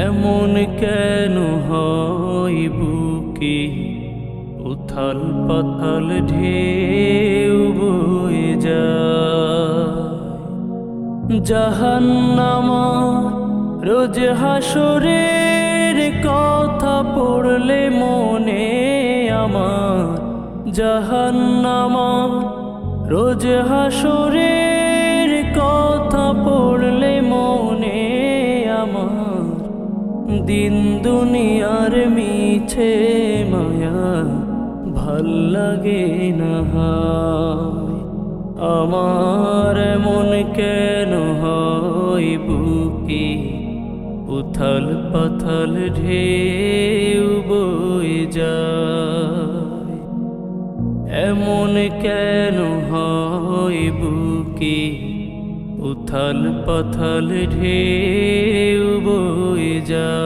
এমন কেন হয় বুকে উথাল পাথাল ঢেউ বয়ে যায়। জাহান্নামার রোজ হাসরের কথা পড়লে মনে আমার, জাহান্নামার রোজ হাসরের কথা পড়লে মনে আমার, দিন দুনিয়ার মিছে মায়া ভাল লাগে না। আমার মন কেন হয় বুকে উথাল পাথাল ঢেউ বয়ে যায়। এমন কেন হয় বুকে উথাল পাথাল ঢেউ বয়ে যায়।